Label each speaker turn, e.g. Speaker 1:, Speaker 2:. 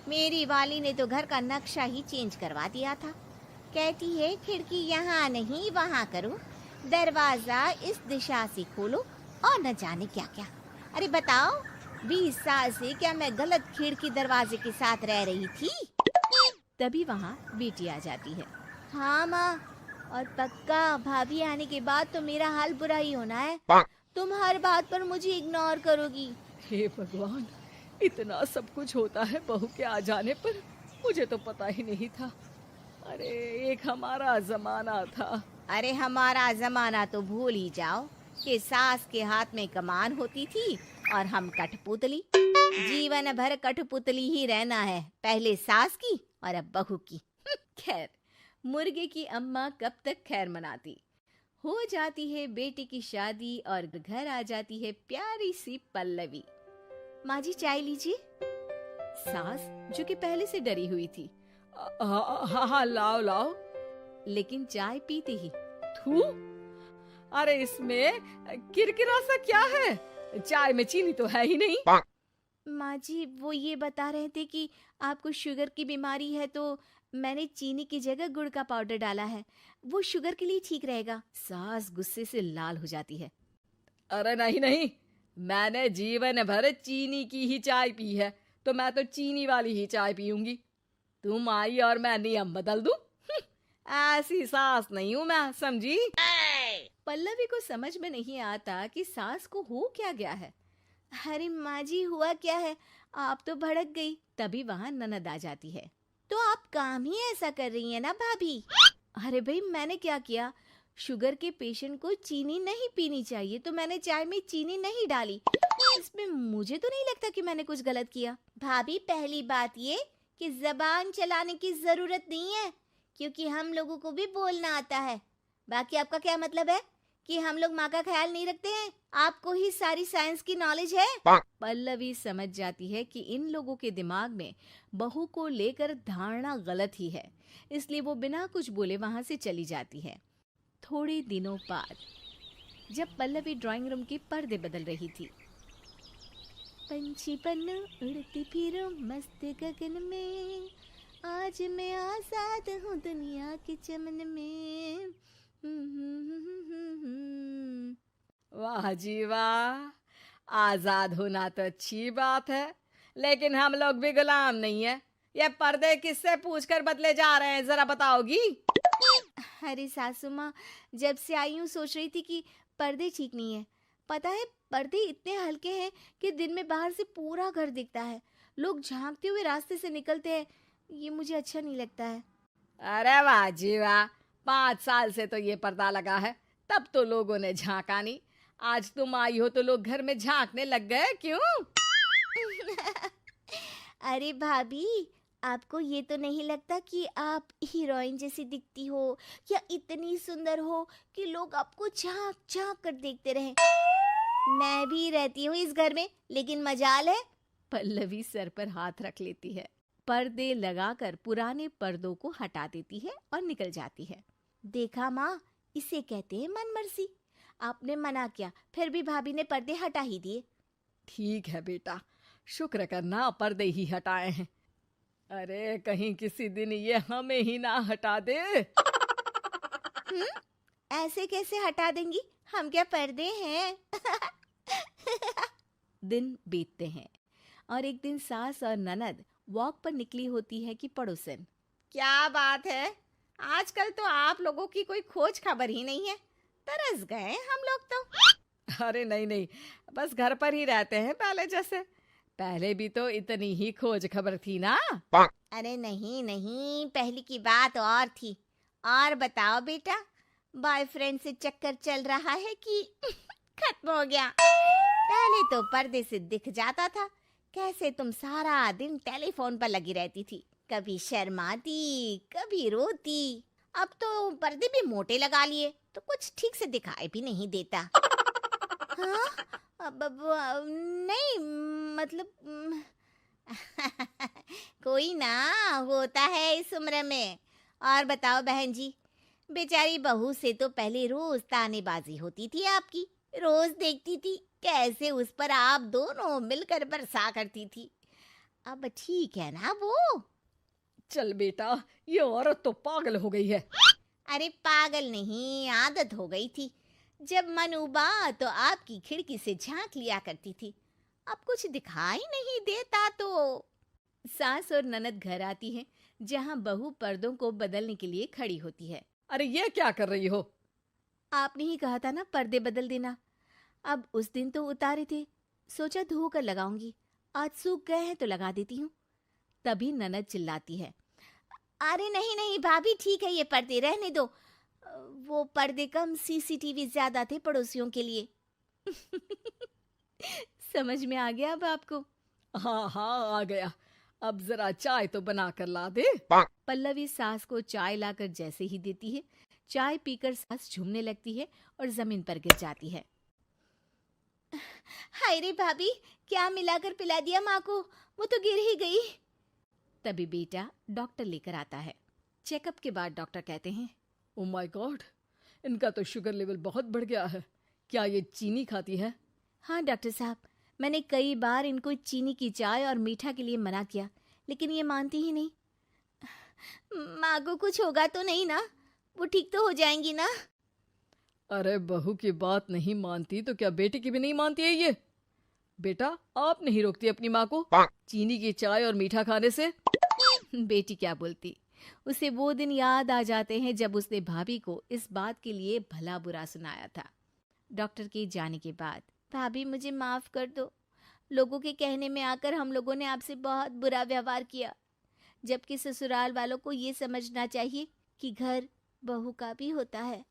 Speaker 1: मेरी वाली ने तो घर का नक्शा ही चेंज करवा दिया था। कहती है खिड़की यहाँ नहीं वहाँ करो, दरवाजा इस दिशा से खोलो और न जाने क्या क्या। अरे बताओ, 20 साल से क्या मैं गलत खिड़की दरवाजे के साथ रह रही थी? तभी वहाँ बेटी आ जाती है। हाँ माँ, और पक्का भाभी आने के बाद तो मेरा हाल बुरा ही होना है। तुम हर बात पर मुझे इग्नोर करोगी।
Speaker 2: हे भगवान, इतना सब कुछ होता है बहू के आ जाने पर, मुझे तो पता ही नहीं था। अरे एक हमारा जमाना था।
Speaker 1: अरे हमारा जमाना तो भूल ही जाओ कि सास के हाथ में कमान होती थी और हम कठपुतली। जीवन भर कठपुतली ही रहना है, पहले सास की और अब बहू की। खैर, मुर्गे की अम्मा कब तक खैर मनाती। हो जाती है बेटी की शादी और घर आ जाती है प्यारी सी पल्लवी। माँ जी चाय लीजिए। सास जो कि पहले से डरी हुई थी,
Speaker 2: हाँ हाँ, लाओ लाओ।
Speaker 1: लेकिन चाय पीते ही
Speaker 2: थू, अरे इसमें किरकिरा सा क्या है? चाय में चीनी तो है ही नहीं।
Speaker 1: माँ जी वो ये बता रहे थे कि आपको शुगर की बीमारी है, तो मैंने चीनी की जगह गुड़ का पाउडर डाला है, वो शुगर के लिए ठीक रहेगा। सास गुस्से से लाल हो जाती है।
Speaker 2: अरे नहीं नहीं, मैंने जीवन भर चीनी की ही चाय पी है, तो मैं तो चीनी वाली ही चाय पीऊंगी। तुम आई और मैं नियम बदल दूं? ऐसी सास नहीं हूं मैं, समझी?
Speaker 1: पल्लवी को समझ में नहीं आता कि सास को हो क्या गया है। अरे माँ जी हुआ क्या है, आप तो भड़क गई। तभी वहाँ ननद आ जाती है। तो आप काम ही ऐसा कर रही हैं ना भाभी? अरे भाई मैंने क्या किया? शुगर के पेशेंट को चीनी नहीं पीनी चाहिए, तो मैंने चाय में चीनी नहीं डाली। इसमें मुझे तो नहीं लगता कि मैंने कुछ गलत किया। भाभी पहली बात ये कि जबान चलाने की जरूरत नहीं है, क्योंकि हम लोगों को भी बोलना आता है। बाकी आपका क्या मतलब है कि हम लोग माँ का ख्याल नहीं रखते हैं? आपको ही सारी साइंस की नॉलेज है। पल्लवी समझ जाती है कि इन लोगों के दिमाग में बहू को लेकर धारणा गलत ही है, इसलिए वो बिना कुछ बोले वहां से चली जाती है। थोड़े दिनों बाद जब पल्लवी ड्राइंग रूम के पर्दे बदल रही थी, पंछी बन उड़ती फिरूं मस्त गगन में, आज मैं आजाद हूँ दुनिया के चमन में।
Speaker 2: वाह जी वाह, आजाद होना तो अच्छी बात है, लेकिन हम लोग भी गुलाम नहीं है। ये पर्दे किससे पूछकर बदले जा रहे हैं, जरा बताओगी?
Speaker 1: अरे सासू माँ, जब से आई हूँ सोच रही थी कि पर्दे ठीक नहीं है। पता है पर्दे इतने हल्के हैं कि दिन में बाहर से पूरा घर दिखता है, लोग झांकते हुए रास्ते से निकलते हैं, ये मुझे अच्छा नहीं लगता है।
Speaker 2: अरे वाह जी वाह, 5 साल से तो ये पर्दा लगा है, तब तो लोगों ने झांका नहीं। आज तुम आई हो तो लोग घर में झांकने लग गए, क्यों?
Speaker 1: अरे भाभी, आपको ये तो नहीं लगता कि आप हीरोइन जैसी दिखती हो या इतनी सुंदर हो कि लोग आपको झांक झांक कर देखते रहे? मैं भी रहती हूँ इस घर में, लेकिन मजाल है। पल्लवी सर पर हाथ रख लेती है, पर्दे लगाकर पुराने पर्दों को हटा देती है और निकल जाती है। देखा माँ, इसे कहते हैं मनमर्जी। आपने मना किया, फिर भी भाभी ने पर्दे हटा ही दिए।
Speaker 2: ठीक है बेटा, शुक्र करना पर्दे ही हटाए हैं। अरे कहीं किसी दिन ये हमें ही ना हटा दे।
Speaker 1: ऐसे कैसे हटा देंगी, हम क्या पर्दे हैं? दिन बीतते हैं और एक दिन सास और ननद वॉक पर निकली होती है कि पड़ोसन। क्या बात है, आजकल तो आप लोगों की कोई खोज खबर ही नहीं है, तरस गए हम लोग तो।
Speaker 2: अरे नहीं नहीं, बस घर पर ही रहते हैं पहले जैसे। पहले भी तो इतनी ही खोज खबर थी ना।
Speaker 1: अरे नहीं नहीं, पहले की बात और थी। और बताओ बेटा, बॉयफ्रेंड से चक्कर चल रहा है कि खत्म हो गया? पहले तो पर्दे से दिख जाता था कैसे तुम सारा दिन टेलीफोन पर लगी रहती थी, कभी शर्माती कभी रोती। अब तो पर्दे भी मोटे लगा लिए तो कुछ ठीक से दिखाई भी नहीं देता। हाँ? नहीं मतलब कोई ना होता है इस उम्र में। और बताओ बहन जी, बेचारी बहू से तो पहले रोज तानेबाजी होती थी आपकी, रोज देखती थी कैसे उस पर आप दोनों मिलकर बरसा करती थी। अब ठीक है ना वो?
Speaker 2: चल बेटा, ये औरत तो पागल हो गई है।
Speaker 1: अरे पागल नहीं, आदत हो गई थी। जब मन उबा तो आपकी खिड़की से झांक लिया करती थी। अब कुछ दिखाई नहीं देता तो। सास और ननद घर आती हैं, जहां बहू पर्दों को बदलने के लिए खड़ी होती है।
Speaker 2: अरे ये क्या कर रही हो?
Speaker 1: आपने ही कहा था ना पर्दे बदल देना। अब उस दिन तो उतारे थे, सोचा धोकर लगाऊंगी। आज सूख गए हैं तो लगा देती हूँ। तभी ननद चिल्लाती है, अरे नहीं नहीं भाभी, ठीक है ये पर्दे रहने दो। वो पर्दे कम, सीसीटीवी ज्यादा थे पड़ोसियों के लिए। समझ में आ गया अब आपको?
Speaker 2: हाँ हाँ, आ गया। अब जरा चाय तो बना कर ला दे।
Speaker 1: पल्लवी सास को चाय लाकर जैसे ही देती है, चाय पीकर सास झूमने लगती है और जमीन पर गिर जाती है। हाय रे भाभी, क्या मिलाकर पिला दिया माँ को, वो तो गिर ही गई। तभी बेटा डॉक्टर लेकर आता है। चेकअप के बाद डॉक्टर कहते हैं,
Speaker 2: ओ माय गॉड, इनका तो शुगर लेवल बहुत बढ़ गया है। क्या ये चीनी खाती है?
Speaker 1: हाँ डॉक्टर साहब, मैंने कई बार इनको चीनी की चाय और मीठा के लिए मना किया, लेकिन ये मानती ही नहीं। माँ को कुछ होगा तो नहीं ना? वो ठीक तो हो जाएंगी ना?
Speaker 2: अरे बहू की बात नहीं मानती तो क्या बेटी की भी नहीं मानती है ये? बेटा, आप नहीं रोकती अपनी माँ को चीनी की चाय और मीठा खाने से?
Speaker 1: बेटी क्या बोलती, उसे वो दिन याद आ जाते हैं जब उसने भाभी को इस बात के लिए भला बुरा सुनाया था। डॉक्टर के जाने के बाद, भाभी मुझे माफ कर दो, लोगों के कहने में आकर हम लोगों ने आपसे बहुत बुरा व्यवहार किया, जबकि ससुराल वालों को ये समझना चाहिए कि घर बहू का भी होता है।